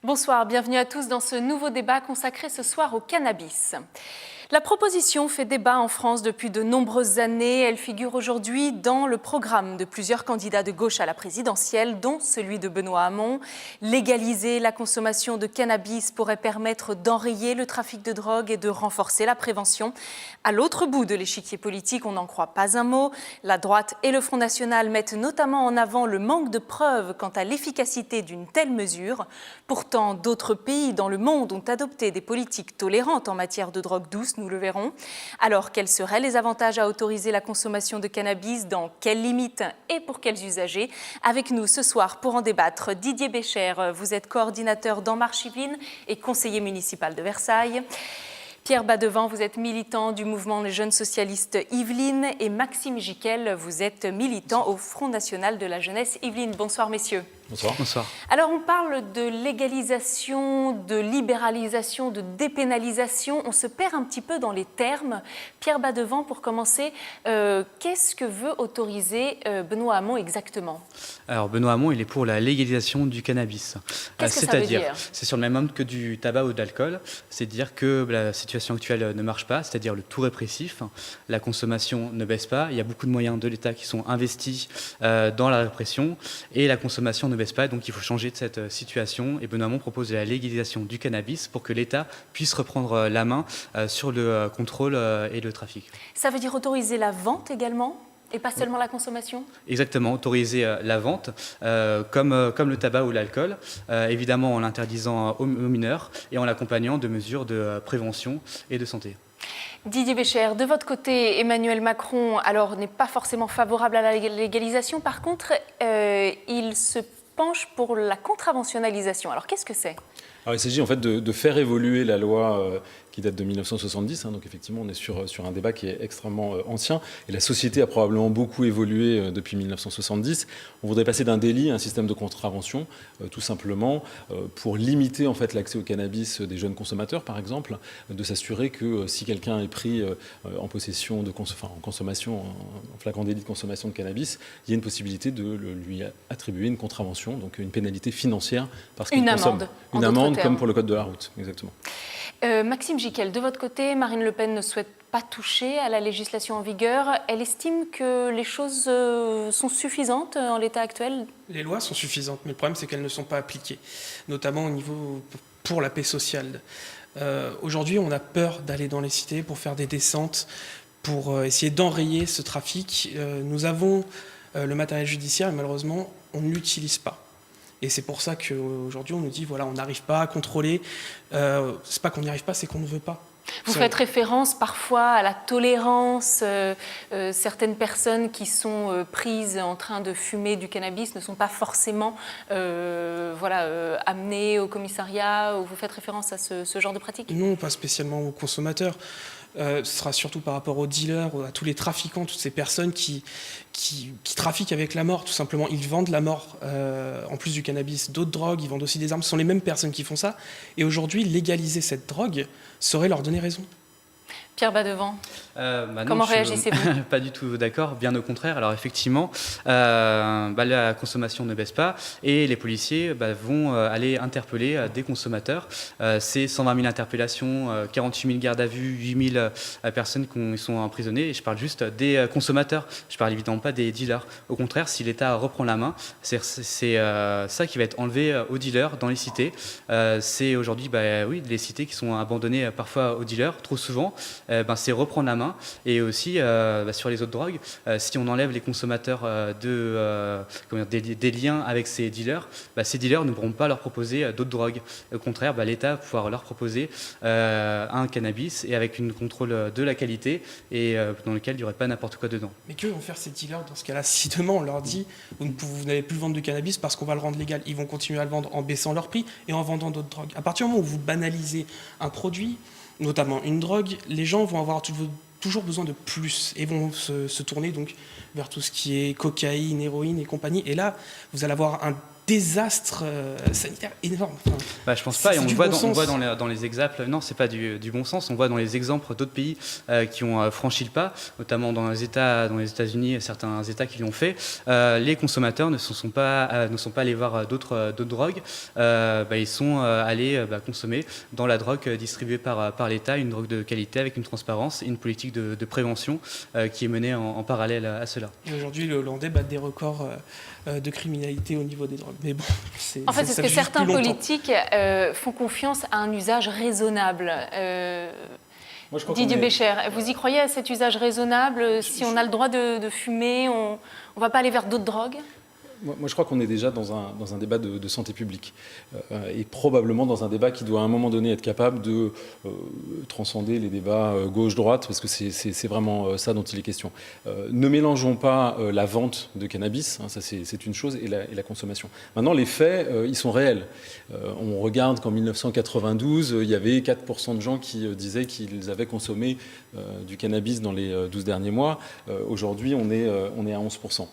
Bonsoir, bienvenue à tous dans ce nouveau débat consacré ce soir au cannabis. La proposition fait débat en France depuis de nombreuses années. Elle figure aujourd'hui dans le programme de plusieurs candidats de gauche à la présidentielle, dont celui de Benoît Hamon. Légaliser la consommation de cannabis pourrait permettre d'enrayer le trafic de drogue et de renforcer la prévention. À l'autre bout de l'échiquier politique, on n'en croit pas un mot. La droite et le Front National mettent notamment en avant le manque de preuves quant à l'efficacité d'une telle mesure. Pourtant, d'autres pays dans le monde ont adopté des politiques tolérantes en matière de drogue douce, nous le verrons. Alors, quels seraient les avantages à autoriser la consommation de cannabis, dans quelles limites et pour quels usagers? Avec nous ce soir pour en débattre, Didier Bécher, vous êtes coordinateur d'En Marche Yvelines et conseiller municipal de Versailles. Pierre Badevant, vous êtes militant du mouvement des jeunes socialistes Yvelines et Maxime Giquel, vous êtes militant au Front National de la jeunesse Yvelines. Bonsoir messieurs. Bonsoir. Bonsoir. Alors on parle de légalisation, de libéralisation, de dépénalisation. On se perd un petit peu dans les termes. Pierre Badevant, pour commencer, qu'est-ce que veut autoriser Benoît Hamon exactement? Alors Benoît Hamon, il est pour la légalisation du cannabis. Qu'est-ce que ça veut dire? C'est sur le même ordre que du tabac ou de l'alcool. C'est dire que la situation actuelle ne marche pas, c'est-à-dire le tout répressif. La consommation ne baisse pas. Il y a beaucoup de moyens de l'État qui sont investis dans la répression et la consommation ne baisse pas, donc il faut changer de cette situation. Et Benoît Hamon propose la légalisation du cannabis pour que l'État puisse reprendre la main sur le contrôle et le trafic. Ça veut dire autoriser la vente également et pas seulement la consommation? Exactement, autoriser la vente, comme le tabac ou l'alcool, évidemment en l'interdisant aux mineurs et en l'accompagnant de mesures de prévention et de santé. Didier Bécher, de votre côté, Emmanuel Macron n'est pas forcément favorable à la légalisation. Par contre, il se penche pour la contraventionnalisation. Alors, qu'est-ce que c'est? Alors, il s'agit en fait de faire évoluer la loi qui date de 1970, donc effectivement on est sur un débat qui est extrêmement ancien, et la société a probablement beaucoup évolué depuis 1970. On voudrait passer d'un délit à un système de contravention, tout simplement, pour limiter en fait l'accès au cannabis des jeunes consommateurs, par exemple, de s'assurer que si quelqu'un est pris en possession en consommation, en flagrant délit de consommation de cannabis, il y a une possibilité de lui attribuer une contravention, donc une pénalité financière parce qu'il consomme. Une amende, comme pour le code de la route, exactement. Maxime Giquel, de votre côté, Marine Le Pen ne souhaite pas toucher à la législation en vigueur. Elle estime que les choses sont suffisantes en l'état actuel? Les lois sont suffisantes, mais le problème c'est qu'elles ne sont pas appliquées, notamment au niveau pour la paix sociale. Aujourd'hui, on a peur d'aller dans les cités pour faire des descentes, pour essayer d'enrayer ce trafic. Nous avons le matériel judiciaire et malheureusement, on ne l'utilise pas. Et c'est pour ça qu'aujourd'hui, on nous dit, voilà, on n'arrive pas à contrôler. C'est pas qu'on n'y arrive pas, c'est qu'on ne veut pas. Vous faites référence parfois à la tolérance. Certaines personnes qui sont prises en train de fumer du cannabis ne sont pas forcément amenées au commissariat. Ou vous faites référence à ce genre de pratique? Non, pas spécialement aux consommateurs. Ce sera surtout par rapport aux dealers, à tous les trafiquants, toutes ces personnes qui trafiquent avec la mort, tout simplement. Ils vendent la mort, en plus du cannabis, d'autres drogues, ils vendent aussi des armes. Ce sont les mêmes personnes qui font ça. Et aujourd'hui, légaliser cette drogue serait leur donner raison. Pierre Badevant, comment réagissez-vous? Pas du tout d'accord, bien au contraire. Alors effectivement, la consommation ne baisse pas et les policiers vont aller interpeller des consommateurs. C'est 120 000 interpellations, 48 000 gardes à vue, 8 000 personnes qui sont emprisonnées. Et je parle juste des consommateurs, je ne parle évidemment pas des dealers. Au contraire, si l'État reprend la main, c'est ça qui va être enlevé aux dealers dans les cités. C'est aujourd'hui les cités qui sont abandonnées parfois aux dealers, trop souvent. C'est reprendre la main. Et aussi sur les autres drogues, si on enlève les consommateurs des liens avec ces dealers ne pourront pas leur proposer d'autres drogues. Au contraire, l'État va pouvoir leur proposer un cannabis et avec un contrôle de la qualité et dans lequel il n'y aurait pas n'importe quoi dedans. Mais que vont faire ces dealers dans ce cas-là? Si demain on leur dit vous n'allez plus vendre de cannabis parce qu'on va le rendre légal, ils vont continuer à le vendre en baissant leur prix et en vendant d'autres drogues. À partir du moment où vous banalisez un produit, notamment une drogue, les gens vont avoir toujours besoin de plus et vont se tourner donc vers tout ce qui est cocaïne, héroïne et compagnie. Et là, vous allez avoir désastre sanitaire énorme. Enfin, Je pense pas, et c'est on du voit, bon on voit sens. dans les exemples, non, c'est pas du bon sens, on voit dans les exemples d'autres pays qui ont franchi le pas, notamment dans les États-Unis, certains États qui l'ont fait. Les consommateurs ne sont pas allés voir d'autres drogues, ils sont allés consommer dans la drogue distribuée par l'État, une drogue de qualité avec une transparence et une politique de prévention qui est menée en parallèle à cela. Et aujourd'hui, les Hollandais battent des records de criminalité au niveau des drogues. Mais bon, En fait, est-ce ça que dure certains plus longtemps. politiques font confiance à un usage raisonnable Moi, je crois Didier qu'on est- Bécher, vous y croyez à cet usage raisonnable? Si on a le droit de fumer, on ne va pas aller vers d'autres drogues? Moi, je crois qu'on est déjà dans un débat de santé publique et probablement dans un débat qui doit à un moment donné être capable de transcender les débats gauche-droite, parce que c'est vraiment ça dont il est question. Ne mélangeons pas la vente de cannabis, ça c'est une chose, et la consommation. Maintenant, les faits, ils sont réels. On regarde qu'en 1992, il y avait 4% de gens qui disaient qu'ils avaient consommé du cannabis dans les 12 derniers mois. Aujourd'hui, on est à 11%.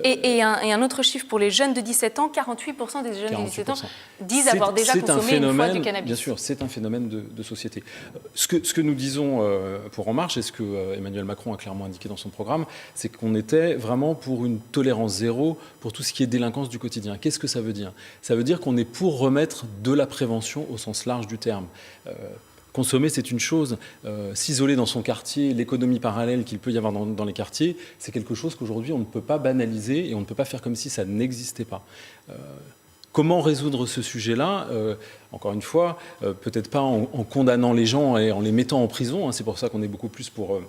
Et un autre chiffre pour les jeunes de 17 ans, 48% des jeunes de 17 ans 48%. disent avoir déjà consommé une fois du cannabis. Bien sûr, c'est un phénomène de société. Ce que nous disons pour En Marche, et ce que Emmanuel Macron a clairement indiqué dans son programme, c'est qu'on était vraiment pour une tolérance zéro pour tout ce qui est délinquance du quotidien. Qu'est-ce que ça veut dire? Ça veut dire qu'on est pour remettre de la prévention au sens large du terme. Consommer, c'est une chose. S'isoler dans son quartier, l'économie parallèle qu'il peut y avoir dans les quartiers, c'est quelque chose qu'aujourd'hui, on ne peut pas banaliser et on ne peut pas faire comme si ça n'existait pas. Comment résoudre ce sujet-là? Encore une fois, peut-être pas en condamnant les gens et en les mettant en prison. C'est pour ça qu'on est beaucoup plus pour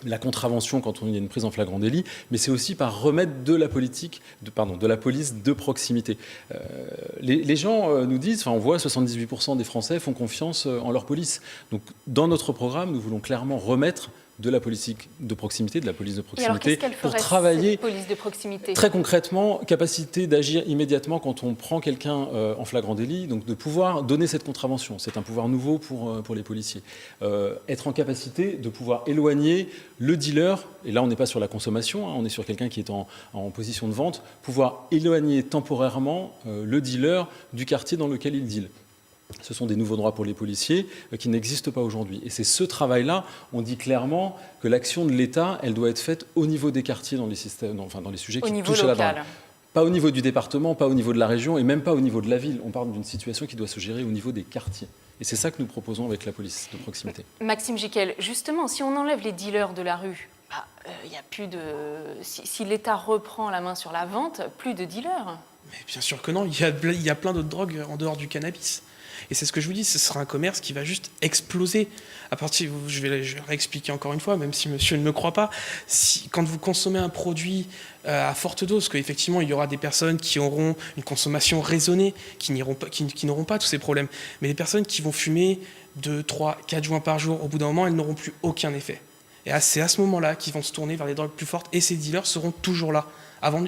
la contravention quand il y a une prise en flagrant délit, mais c'est aussi par remettre de la police de proximité. Les gens nous disent, on voit 78% des Français font confiance en leur police. Donc dans notre programme, nous voulons clairement remettre de la politique de proximité, de la police de Et alors, proximité, qu'est-ce qu'elle pour ferait, travailler cette police de proximité? très concrètement, capacité d'agir immédiatement quand on prend quelqu'un en flagrant délit, donc de pouvoir donner cette contravention. C'est un pouvoir nouveau pour les policiers. Être en capacité de pouvoir éloigner le dealer, et là on n'est pas sur la consommation, on est sur quelqu'un qui est en position de vente, pouvoir éloigner temporairement le dealer du quartier dans lequel il deal. Ce sont des nouveaux droits pour les policiers qui n'existent pas aujourd'hui. Et c'est ce travail-là, on dit clairement que l'action de l'État, elle doit être faite au niveau des quartiers, dans les systèmes, dans les sujets qui touchent à la drogue. Local. Pas au niveau du département, pas au niveau de la région et même pas au niveau de la ville. On parle d'une situation qui doit se gérer au niveau des quartiers. Et c'est ça que nous proposons avec la police de proximité. Maxime Giquel, justement, si on enlève les dealers de la rue, y a plus de... si l'État reprend la main sur la vente, plus de dealers. Mais bien sûr que non, il y a plein d'autres drogues en dehors du cannabis. Et c'est ce que je vous dis, ce sera un commerce qui va juste exploser. À partir, je vais réexpliquer encore une fois, même si monsieur ne me croit pas, quand vous consommez un produit à forte dose, qu'effectivement il y aura des personnes qui auront une consommation raisonnée, qui n'auront pas tous ces problèmes, mais les personnes qui vont fumer 2, 3, 4 joints par jour, au bout d'un moment, elles n'auront plus aucun effet. Et c'est à ce moment-là qu'ils vont se tourner vers les drogues plus fortes, et ces dealers seront toujours là.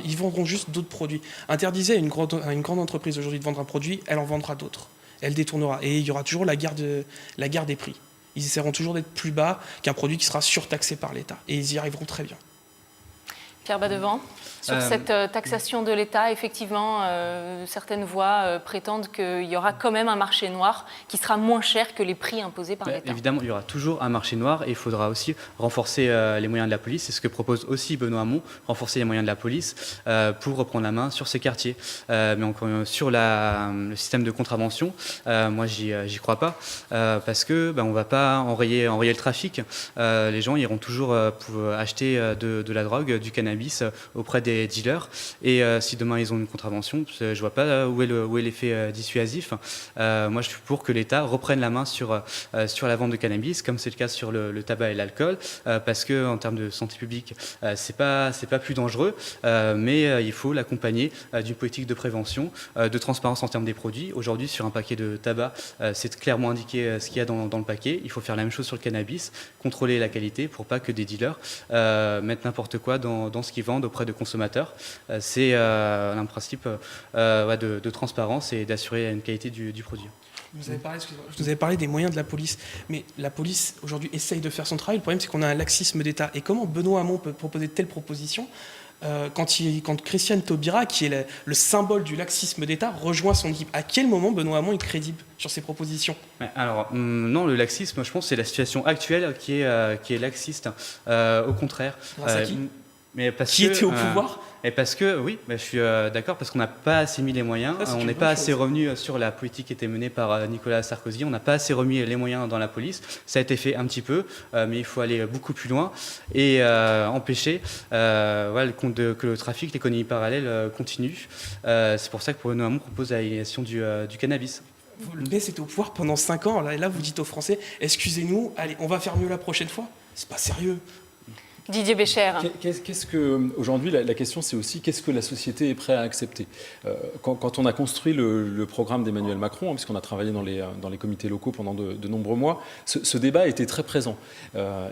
Ils vendront juste d'autres produits. Interdisez à une grande entreprise aujourd'hui de vendre un produit, elle en vendra d'autres. Elle détournera. Et il y aura toujours la guerre des prix. Ils essaieront toujours d'être plus bas qu'un produit qui sera surtaxé par l'État. Et ils y arriveront très bien. Pierre Badevant, sur cette taxation de l'État, effectivement, certaines voix prétendent qu'il y aura quand même un marché noir qui sera moins cher que les prix imposés par l'État. Évidemment, il y aura toujours un marché noir et il faudra aussi renforcer les moyens de la police. C'est ce que propose aussi Benoît Hamon, renforcer les moyens de la police pour reprendre la main sur ces quartiers. Mais encore sur le système de contravention, moi j'y crois pas parce que on va pas enrayer le trafic. Les gens iront toujours pour acheter de la drogue, du cannabis auprès des dealers. Et si demain ils ont une contravention, je vois pas où est l'effet dissuasif. Moi je suis pour que l'État reprenne la main sur la vente de cannabis, comme c'est le cas sur le tabac et l'alcool, parce que en termes de santé publique, c'est pas plus dangereux, mais il faut l'accompagner d'une politique de prévention, de transparence en termes des produits. Aujourd'hui, sur un paquet de tabac, c'est clairement indiqué ce qu'il y a dans le paquet. Il faut faire la même chose sur le cannabis, contrôler la qualité pour pas que des dealers mettent n'importe quoi dans ce qu'ils vendent auprès de consommateurs. C'est un principe de transparence et d'assurer une qualité du produit. Je vous avais parlé des moyens de la police, mais la police aujourd'hui essaye de faire son travail. Le problème, c'est qu'on a un laxisme d'État. Et comment Benoît Hamon peut proposer de telles propositions quand Christiane Taubira, qui est le symbole du laxisme d'État, rejoint son équipe. À quel moment Benoît Hamon est crédible sur ses propositions? Alors, non, le laxisme, je pense, c'est la situation actuelle qui est laxiste. Au contraire. Grâce à qui Mais parce Qui que, était au pouvoir? Et parce que, oui, je suis d'accord, parce qu'on n'a pas assez mis les moyens, Ça, c'est on une n'est bonne pas chose. assez revenu sur la politique qui était menée par Nicolas Sarkozy, on n'a pas assez remis les moyens dans la police, ça a été fait un petit peu, mais il faut aller beaucoup plus loin et empêcher que le trafic, l'économie parallèle continue. C'est pour ça que Benoît Hamon propose la légalisation du cannabis. Le PS était au pouvoir pendant 5 ans, et là vous dites aux Français, excusez-nous, allez, on va faire mieux la prochaine fois. C'est pas sérieux. Didier Bécher. Qu'est-ce que aujourd'hui la question c'est aussi qu'est-ce que la société est prête à accepter. Quand on a construit le programme d'Emmanuel Macron, puisqu'on a travaillé dans les comités locaux pendant de nombreux mois, ce débat était très présent.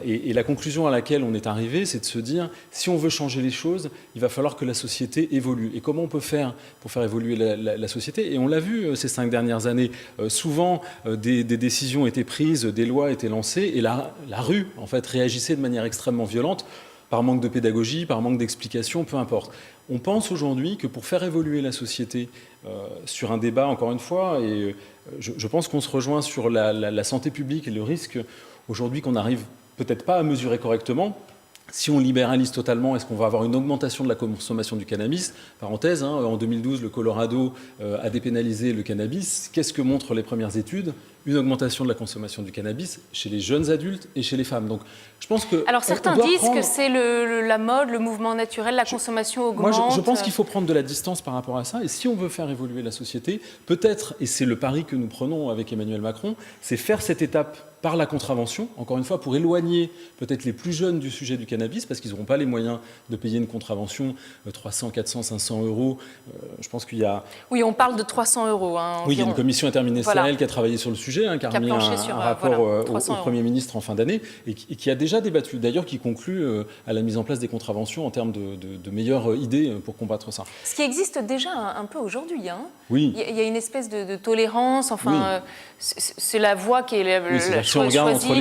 Et la conclusion à laquelle on est arrivé, c'est de se dire si on veut changer les choses, il va falloir que la société évolue. Et comment on peut faire pour faire évoluer la société? Et on l'a vu ces 5 dernières années. Souvent des décisions étaient prises, des lois étaient lancées, et la rue en fait réagissait de manière extrêmement violente. Par manque de pédagogie, par manque d'explication, peu importe. On pense aujourd'hui que pour faire évoluer la société sur un débat, encore une fois, et je pense qu'on se rejoint sur la santé publique et le risque aujourd'hui qu'on n'arrive peut-être pas à mesurer correctement. Si on libéralise totalement, est-ce qu'on va avoir une augmentation de la consommation du cannabis? Parenthèse, en 2012, le Colorado a dépénalisé le cannabis. Qu'est-ce que montrent les premières études? Une augmentation de la consommation du cannabis chez les jeunes adultes et chez les femmes. Donc, je pense que alors certains disent que c'est la mode, le mouvement naturel, la consommation augmente. Moi, je pense qu'il faut prendre de la distance par rapport à ça. Et si on veut faire évoluer la société, peut-être, et c'est le pari que nous prenons avec Emmanuel Macron, c'est faire cette étape par la contravention, encore une fois, pour éloigner peut-être les plus jeunes du sujet du cannabis, parce qu'ils n'auront pas les moyens de payer une contravention 300, 400, 500 euros. Je pense qu'il y a... Oui, on parle de 300 euros. Oui, il y a une commission interministérielle qui a travaillé sur le sujet, qui a remis un rapport au Premier ministre en fin d'année, et qui a déjà débattu, d'ailleurs qui conclut à la mise en place des contraventions en termes de meilleures idées pour combattre ça. Ce qui existe déjà un peu aujourd'hui. Oui. Il y a une espèce de tolérance, enfin, oui. C'est la voie qui est si on regarde entre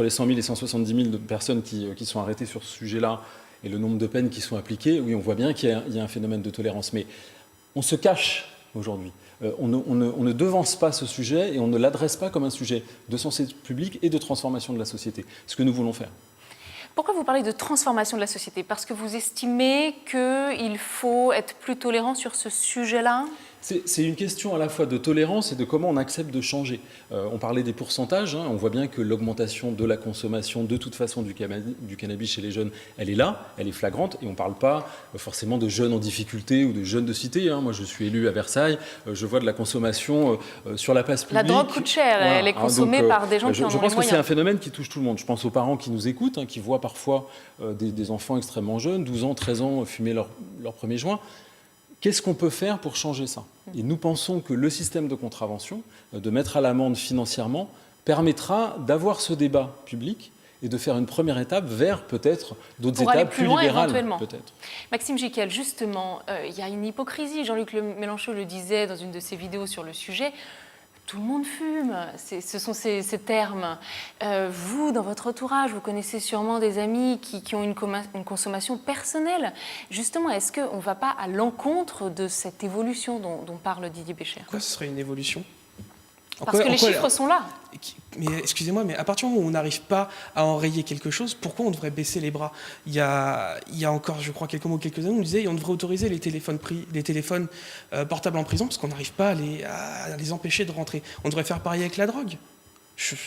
les 100 000 et 170 000 personnes qui sont arrêtées sur ce sujet-là et le nombre de peines qui sont appliquées, oui, on voit bien qu'il y a un phénomène de tolérance. Mais on se cache aujourd'hui. On ne devance pas ce sujet et on ne l'adresse pas comme un sujet de santé publique et de transformation de la société, ce que nous voulons faire. Pourquoi vous parlez de transformation de la société? Parce que vous estimez qu'il faut être plus tolérant sur ce sujet-là? C'est une question à la fois de tolérance et de comment on accepte de changer. On parlait des pourcentages, on voit bien que l'augmentation de la consommation de toute façon du cannabis chez les jeunes, elle est là, elle est flagrante, et on ne parle pas forcément de jeunes en difficulté ou de jeunes de cité. Moi je suis élu à Versailles, je vois de la consommation sur la place publique. La drogue coûte cher, voilà. Elle est consommée par des gens qui en ont les moyens. Je pense que c'est un phénomène qui touche tout le monde. Je pense aux parents qui nous écoutent, qui voient parfois des enfants extrêmement jeunes, 12 ans, 13 ans, fumer leur premier joint. Qu'est-ce qu'on peut faire pour changer ça? Et nous pensons que le système de contravention, de mettre à l'amende financièrement, permettra d'avoir ce débat public et de faire une première étape vers peut-être d'autres étapes plus libérales. Peut-être. Maxime Giquel, justement, il y a une hypocrisie. Jean-Luc Mélenchon le disait dans une de ses vidéos sur le sujet. Tout le monde fume, ce sont ces termes. Vous, dans votre entourage, vous connaissez sûrement des amis qui ont une consommation personnelle. Justement, est-ce qu'on ne va pas à l'encontre de cette évolution dont parle Didier Bécher? Pourquoi ce serait une évolution? Parce que les chiffres sont là. Mais excusez-moi, mais à partir du moment où on n'arrive pas à enrayer quelque chose, pourquoi on devrait baisser les bras? Il y a encore, je crois, quelques années, on disait on devrait autoriser les téléphones portables en prison parce qu'on n'arrive pas à les empêcher de rentrer. On devrait faire pareil avec la drogue.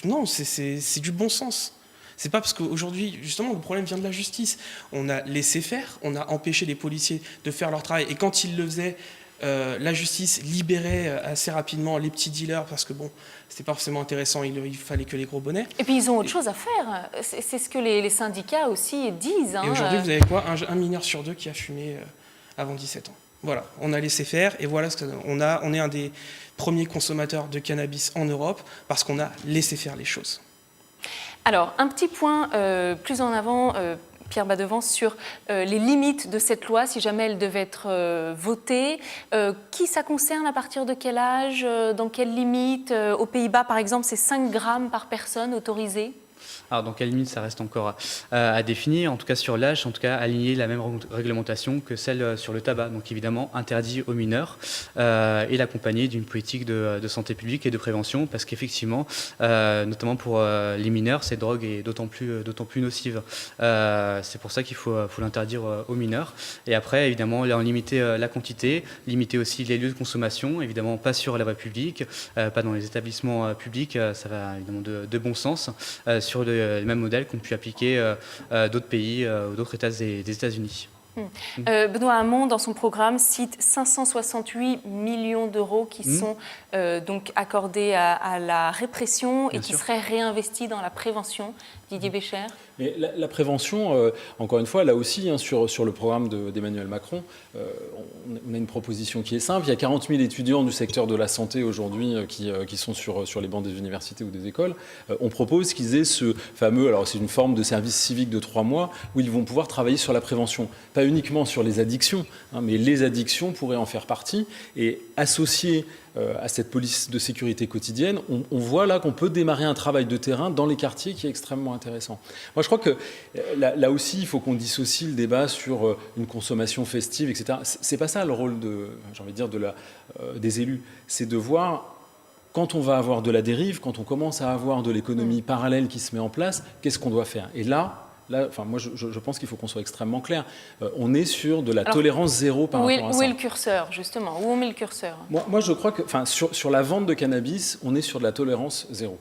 Non, c'est du bon sens. C'est pas parce qu'aujourd'hui, justement, le problème vient de la justice. On a laissé faire, on a empêché les policiers de faire leur travail, et quand ils le faisaient, la justice libérait assez rapidement les petits dealers parce que bon, c'était pas forcément intéressant, il fallait que les gros bonnets. Et puis ils ont autre chose à faire, c'est ce que les syndicats aussi disent. Et aujourd'hui, vous avez quoi? Un mineur sur 2 qui a fumé avant 17 ans. Voilà, on a laissé faire et voilà ce que on est un des premiers consommateurs de cannabis en Europe parce qu'on a laissé faire les choses. Alors, un petit point plus en avant, Pierre Badevant, sur les limites de cette loi, si jamais elle devait être votée. Qui ça concerne, à partir de quel âge, dans quelles limites? Aux Pays-Bas, par exemple, c'est 5 grammes par personne autorisé. Alors, dans quelle limite, ça reste encore à définir. En tout cas, sur l'âge, en tout cas, aligner la même réglementation que celle sur le tabac. Donc, évidemment, interdit aux mineurs et l'accompagner d'une politique de santé publique et de prévention, parce qu'effectivement, notamment pour les mineurs, cette drogue est d'autant plus nocive. C'est pour ça qu'il faut l'interdire aux mineurs. Et après, évidemment, là, on limiter la quantité, limiter aussi les lieux de consommation, évidemment, pas sur la voie publique, pas dans les établissements publics, ça va évidemment de bon sens, sur le même modèle qu'ont pu appliquer d'autres pays ou d'autres États des États-Unis. Benoît Hamon, dans son programme, cite 568 millions d'euros qui sont donc accordés à la répression et qui seraient réinvestis dans la prévention. Didier Bécher. Mais la prévention, encore une fois, là aussi, sur le programme d'Emmanuel Macron, on a une proposition qui est simple. Il y a 40 000 étudiants du secteur de la santé aujourd'hui qui sont sur les bancs des universités ou des écoles. On propose qu'ils aient ce fameux, alors c'est une forme de service civique de 3 mois, où ils vont pouvoir travailler sur la prévention. Pas uniquement sur les addictions, mais les addictions pourraient en faire partie. Et associer à cette police de sécurité quotidienne, on voit là qu'on peut démarrer un travail de terrain dans les quartiers qui est extrêmement intéressant. Moi, je crois que là aussi, il faut qu'on dissocie le débat sur une consommation festive, etc. C'est pas ça le rôle j'ai envie de dire, des élus. C'est de voir, quand on va avoir de la dérive, quand on commence à avoir de l'économie parallèle qui se met en place, qu'est-ce qu'on doit faire ? Et là, enfin, moi, je pense qu'il faut qu'on soit extrêmement clair. On est sur de la tolérance zéro par rapport à ça. Où est le curseur, justement ? Où on met le curseur ? Moi, je crois que, sur la vente de cannabis, on est sur de la tolérance zéro.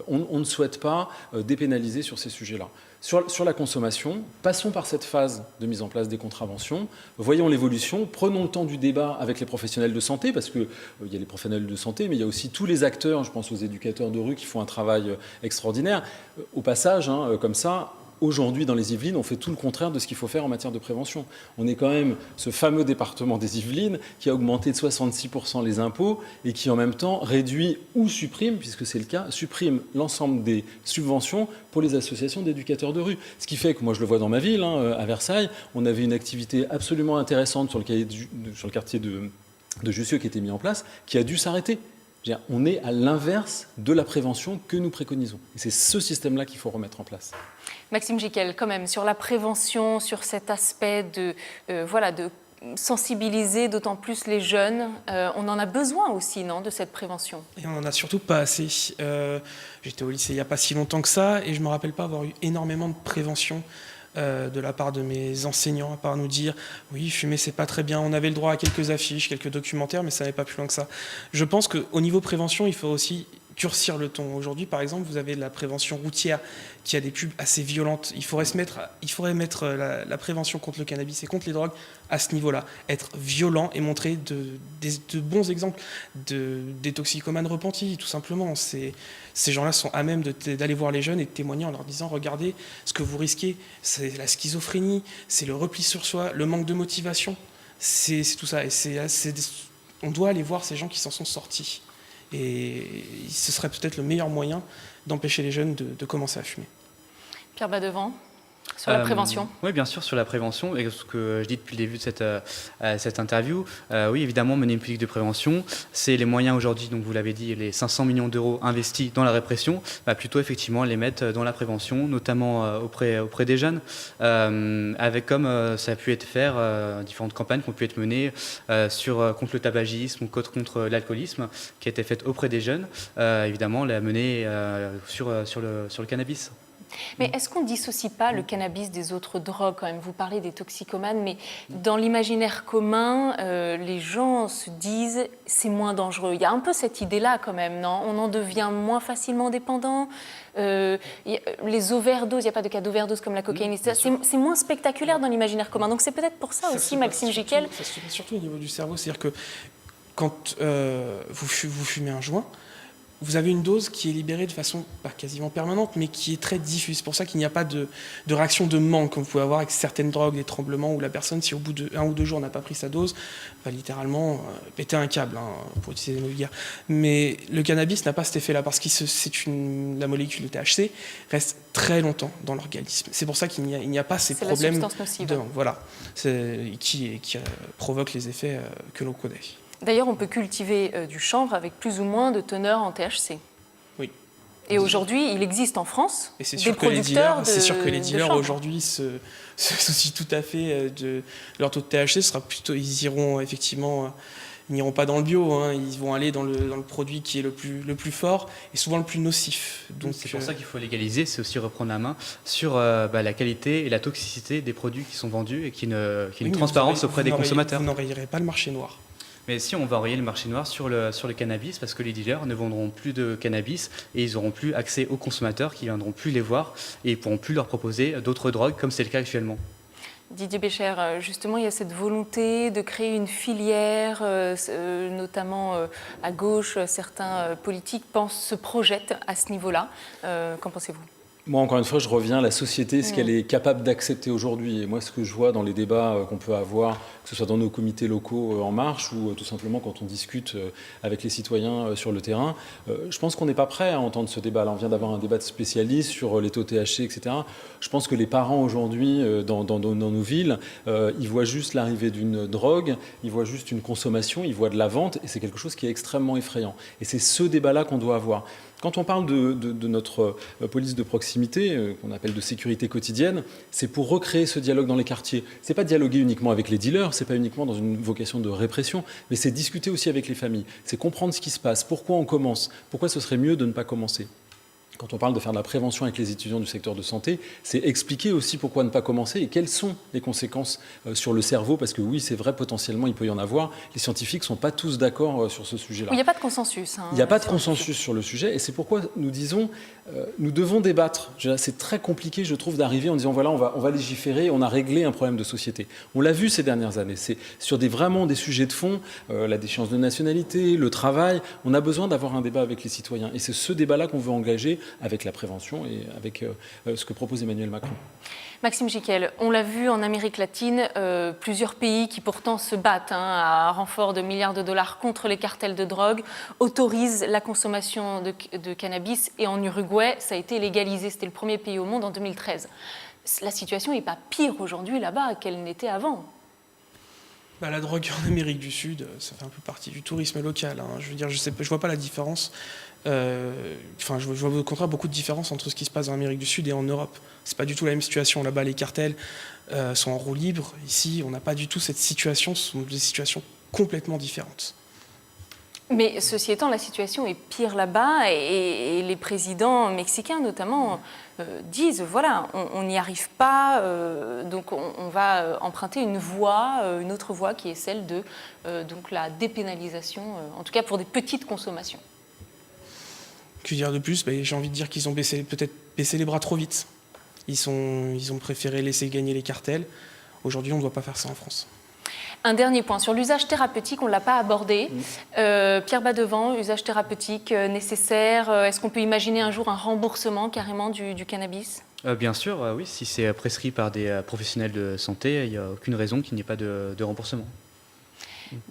On ne souhaite pas dépénaliser sur ces sujets-là. Sur la consommation, passons par cette phase de mise en place des contraventions, voyons l'évolution, prenons le temps du débat avec les professionnels de santé, parce qu'il y a les professionnels de santé, mais il y a aussi tous les acteurs, je pense aux éducateurs de rue qui font un travail extraordinaire. Au passage, comme ça, aujourd'hui, dans les Yvelines, on fait tout le contraire de ce qu'il faut faire en matière de prévention. On est quand même ce fameux département des Yvelines qui a augmenté de 66% les impôts et qui, en même temps, réduit ou supprime, puisque c'est le cas, supprime l'ensemble des subventions pour les associations d'éducateurs de rue. Ce qui fait que, moi, je le vois dans ma ville, à Versailles, on avait une activité absolument intéressante sur le quartier de Jussieu qui était mis en place, qui a dû s'arrêter. On est à l'inverse de la prévention que nous préconisons. Et c'est ce système-là qu'il faut remettre en place. Maxime Giquel, quand même, sur la prévention, sur cet aspect de sensibiliser d'autant plus les jeunes, on en a besoin aussi, non, de cette prévention ? Et on n'en a surtout pas assez. J'étais au lycée il n'y a pas si longtemps que ça, et je ne me rappelle pas avoir eu énormément de prévention de la part de mes enseignants, à part nous dire « oui, fumer, c'est pas très bien ». On avait le droit à quelques affiches, quelques documentaires, mais ça n'allait pas plus loin que ça. Je pense qu'au niveau prévention, il faut aussi durcir le ton. Aujourd'hui, par exemple, vous avez de la prévention routière qui a des pubs assez violentes. Il faudrait mettre la prévention contre le cannabis et contre les drogues à ce niveau-là. Être violent et montrer de bons exemples des toxicomanes repentis, tout simplement. Ces gens-là sont à même d'aller voir les jeunes et de témoigner en leur disant « regardez, ce que vous risquez, c'est la schizophrénie, c'est le repli sur soi, le manque de motivation. C'est tout ça. » Et on doit aller voir ces gens qui s'en sont sortis. Et ce serait peut-être le meilleur moyen d'empêcher les jeunes de commencer à fumer. Pierre Badevant, sur la prévention. Oui, bien sûr, sur la prévention. Et ce que je dis depuis le début de cette interview, oui, évidemment, mener une politique de prévention, c'est les moyens aujourd'hui, donc vous l'avez dit, les 500 millions d'euros investis dans la répression, plutôt effectivement les mettre dans la prévention, notamment auprès des jeunes, avec comme ça a pu être fait, différentes campagnes qui ont pu être menées contre le tabagisme ou contre l'alcoolisme, qui a été faite auprès des jeunes, évidemment, la mener sur le cannabis. Mais est-ce qu'on ne dissocie pas le cannabis des autres drogues quand même ? Vous parlez des toxicomanes, mais dans l'imaginaire commun, les gens se disent c'est moins dangereux. Il y a un peu cette idée-là quand même, non ? On en devient moins facilement dépendant. Les overdoses, il n'y a pas de cas d'overdose comme la cocaïne, c'est moins spectaculaire dans l'imaginaire commun. Donc c'est peut-être pour ça aussi, Maxime Giquel. Ça se passe surtout au niveau du cerveau. C'est-à-dire que quand vous fumez un joint, vous avez une dose qui est libérée de façon pas quasiment permanente, mais qui est très diffuse. C'est pour ça qu'il n'y a pas de réaction de manque comme vous pouvez avoir avec certaines drogues, des tremblements, où la personne, si au bout de 1 ou 2 jours n'a pas pris sa dose, va littéralement péter un câble, pour utiliser des mots vulgaires. Mais le cannabis n'a pas cet effet-là, parce que la molécule de THC reste très longtemps dans l'organisme. C'est pour ça qu'il n'y a pas ces problèmes. C'est la substance nocive. Voilà, qui provoque les effets que l'on connaît. D'ailleurs, on peut cultiver du chanvre avec plus ou moins de teneur en THC. Oui. Et aujourd'hui, il existe en France Et c'est des sûr que les producteurs dealers, c'est sûr que les de dealers chanvre. aujourd'hui se soucient tout à fait de leur taux de THC. Ils iront effectivement, ils n'iront pas dans le bio, hein, ils vont aller dans le produit qui est le plus fort et souvent le plus nocif. Donc c'est pour ça qu'il faut légaliser, c'est aussi reprendre la main sur la qualité et la toxicité des produits qui sont vendus et qu'il y ait une transparence auprès des consommateurs. Vous n'enrayerez pas le marché noir. Mais si, on va enrayer le marché noir sur le cannabis parce que les dealers ne vendront plus de cannabis et ils n'auront plus accès aux consommateurs qui ne viendront plus les voir et ils ne pourront plus leur proposer d'autres drogues comme c'est le cas actuellement. Didier Bécher, justement, il y a cette volonté de créer une filière, notamment à gauche, certains politiques se projettent à ce niveau-là. Qu'en pensez-vous ? Moi, encore une fois, je reviens à la société, ce qu'elle est capable d'accepter aujourd'hui. Et moi, ce que je vois dans les débats qu'on peut avoir, que ce soit dans nos comités locaux En Marche ou tout simplement quand on discute avec les citoyens sur le terrain, je pense qu'on n'est pas prêt à entendre ce débat. Là, on vient d'avoir un débat de spécialistes sur les taux THC, etc. Je pense que les parents aujourd'hui, dans nos villes, ils voient juste l'arrivée d'une drogue, ils voient juste une consommation, ils voient de la vente, et c'est quelque chose qui est extrêmement effrayant. Et c'est ce débat-là qu'on doit avoir. Quand on parle de notre police de proximité, qu'on appelle de sécurité quotidienne, c'est pour recréer ce dialogue dans les quartiers. C'est pas dialoguer uniquement avec les dealers, c'est pas uniquement dans une vocation de répression, mais c'est discuter aussi avec les familles. C'est comprendre ce qui se passe, pourquoi on commence, pourquoi ce serait mieux de ne pas commencer. Quand on parle de faire de la prévention avec les étudiants du secteur de santé, c'est expliquer aussi pourquoi ne pas commencer et quelles sont les conséquences sur le cerveau, parce que oui, c'est vrai, potentiellement, il peut y en avoir. Les scientifiques ne sont pas tous d'accord sur ce sujet-là. Il n'y a pas de consensus. Il n'y a pas de consensus sur le sujet, et c'est pourquoi nous disons, nous devons débattre. C'est très compliqué, je trouve, d'arriver en disant, voilà, on va légiférer, on a réglé un problème de société. On l'a vu ces dernières années, c'est sur vraiment des sujets de fond, la déchéance de nationalité, le travail, on a besoin d'avoir un débat avec les citoyens, et c'est ce débat-là qu'on veut engager avec la prévention et avec ce que propose Emmanuel Macron. Maxime Giquel, on l'a vu en Amérique latine, plusieurs pays qui pourtant se battent à renfort de milliards de dollars contre les cartels de drogue, autorisent la consommation de cannabis, et en Uruguay, ça a été légalisé. C'était le premier pays au monde en 2013. La situation n'est pas pire aujourd'hui là-bas qu'elle n'était avant. La drogue en Amérique du Sud, ça fait un peu partie du tourisme local. Je veux dire, je vois pas la différence. Je vois au contraire beaucoup de différences entre ce qui se passe en Amérique du Sud et en Europe. C'est pas du tout la même situation. Là-bas, les cartels sont en roue libre. Ici, on n'a pas du tout cette situation. Ce sont des situations complètement différentes. Mais ceci étant, la situation est pire là-bas et les présidents mexicains notamment disent voilà, on n'y arrive pas, donc on va emprunter une autre voie qui est celle de donc la dépénalisation, en tout cas pour des petites consommations. Que dire de plus ? J'ai envie de dire qu'ils ont peut-être baissé les bras trop vite. Ils ont préféré laisser gagner les cartels. Aujourd'hui, on ne doit pas faire ça en France. Un dernier point, sur l'usage thérapeutique, on ne l'a pas abordé. Pierre Badevant, usage thérapeutique nécessaire, est-ce qu'on peut imaginer un jour un remboursement carrément du cannabis ? Bien sûr, oui, si c'est prescrit par des professionnels de santé, il n'y a aucune raison qu'il n'y ait pas de remboursement.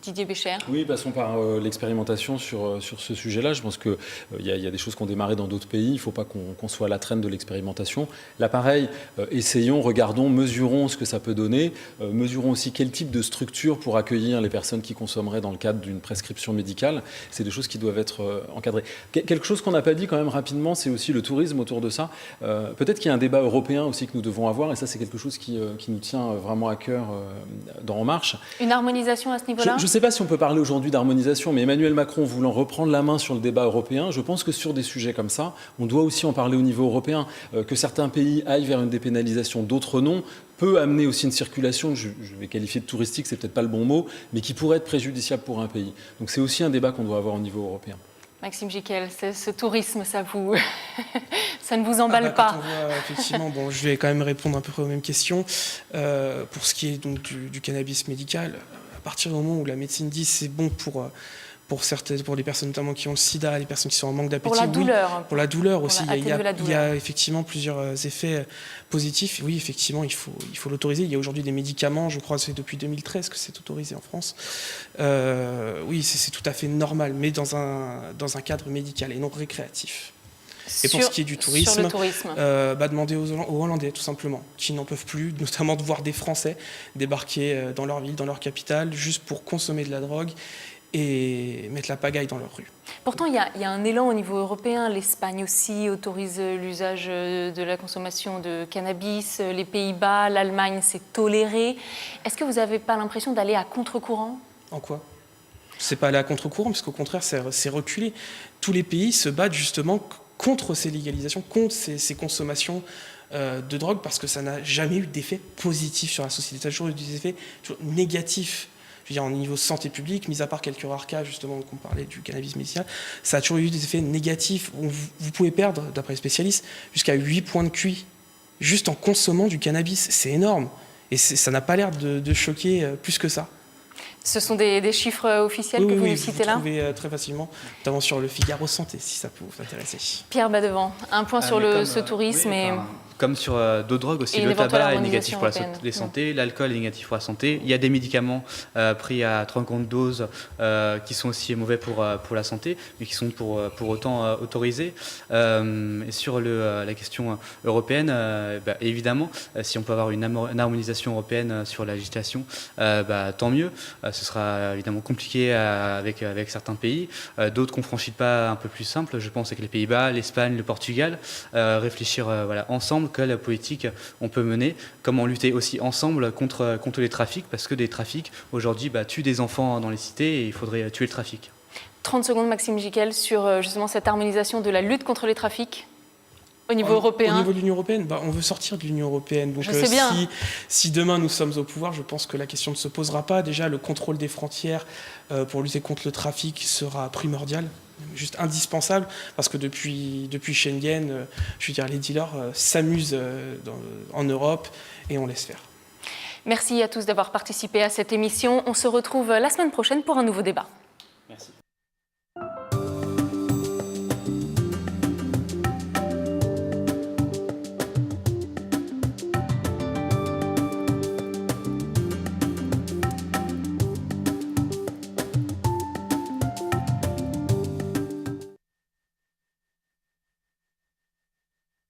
Didier Bécher. Oui, passons par l'expérimentation sur ce sujet-là. Je pense qu'il y a des choses qui ont démarré dans d'autres pays. Il ne faut pas qu'on soit à la traîne de l'expérimentation. Là, pareil, essayons, regardons, mesurons ce que ça peut donner. Mesurons aussi quel type de structure pour accueillir les personnes qui consommeraient dans le cadre d'une prescription médicale. C'est des choses qui doivent être encadrées. Quelque chose qu'on n'a pas dit quand même rapidement, c'est aussi le tourisme autour de ça. Peut-être qu'il y a un débat européen aussi que nous devons avoir, et ça, c'est quelque chose qui nous tient vraiment à cœur dans En Marche. Une harmonisation à ce niveau-là ? Je ne sais pas si on peut parler aujourd'hui d'harmonisation, mais Emmanuel Macron voulant reprendre la main sur le débat européen, je pense que sur des sujets comme ça, on doit aussi en parler au niveau européen. Que certains pays aillent vers une dépénalisation, d'autres non, peut amener aussi une circulation, je vais qualifier de touristique, c'est peut-être pas le bon mot, mais qui pourrait être préjudiciable pour un pays. Donc c'est aussi un débat qu'on doit avoir au niveau européen. Maxime Giquel, ce tourisme, ça ne vous emballe pas? Quand on voit, effectivement, je vais quand même répondre à peu près aux mêmes questions. Pour ce qui est donc du cannabis médical, à partir du moment où la médecine dit c'est bon pour les personnes notamment qui ont le sida, les personnes qui sont en manque d'appétit. Pour la douleur. Pour la douleur aussi. Il y a douleur. effectivement plusieurs effets positifs. Oui, effectivement, il faut l'autoriser. Il y a aujourd'hui des médicaments, je crois que c'est depuis 2013 que c'est autorisé en France. Oui, c'est tout à fait normal, mais dans un cadre médical et non récréatif. Et pour ce qui est du tourisme, demander aux Hollandais, tout simplement, qui n'en peuvent plus, notamment de voir des Français débarquer dans leur ville, dans leur capitale, juste pour consommer de la drogue et mettre la pagaille dans leurs rues. Pourtant, il y a un élan au niveau européen. L'Espagne aussi autorise l'usage de la consommation de cannabis. Les Pays-Bas, l'Allemagne, c'est toléré. Est-ce que vous n'avez pas l'impression d'aller à contre-courant? En quoi? C'est pas aller à contre-courant, parce qu'au contraire, c'est reculer. Tous les pays se battent justement contre ces légalisations, contre ces consommations de drogue, parce que ça n'a jamais eu d'effet positif sur la société. Ça a toujours eu des effets négatifs. Je veux dire, au niveau santé publique, mis à part quelques rares cas, justement, qu'on parlait du cannabis médicinal, ça a toujours eu des effets négatifs. Vous pouvez perdre, d'après les spécialistes, jusqu'à 8 points de QI, juste en consommant du cannabis. C'est énorme. Et ça n'a pas l'air de choquer plus que ça. Ce sont des chiffres officiels que vous nous citez là? Oui, vous trouvez très facilement, notamment sur le Figaro Santé, si ça peut vous intéresser. Pierre Badevant, un point sur ce tourisme oui, et... Comme sur d'autres drogues aussi, Et le tabac est négatif harmonisation pour la européenne. santé, l'alcool est négatif pour la santé. Il y a des médicaments pris à 30 doses qui sont aussi mauvais pour la santé, mais qui sont pour autant autorisés. Et sur la question européenne, évidemment, si on peut avoir une harmonisation européenne sur la législation, tant mieux. Ce sera évidemment compliqué avec certains pays. D'autres qu'on franchit pas un peu plus simple, je pense, avec les Pays-Bas, l'Espagne, le Portugal, réfléchir ensemble quelle politique on peut mener, comment lutter aussi ensemble contre les trafics, parce que des trafics aujourd'hui tuent des enfants dans les cités et il faudrait tuer le trafic. 30 secondes, Maxime Giquel, sur justement cette harmonisation de la lutte contre les trafics au niveau européen. Au niveau de l'Union européenne, on veut sortir de l'Union européenne. Donc, je sais bien. Si demain nous sommes au pouvoir, je pense que la question ne se posera pas. Déjà, le contrôle des frontières pour lutter contre le trafic sera primordial, juste indispensable, parce que depuis Schengen, je veux dire, les dealers s'amusent en Europe et on laisse faire. Merci à tous d'avoir participé à cette émission. On se retrouve la semaine prochaine pour un nouveau débat. Merci.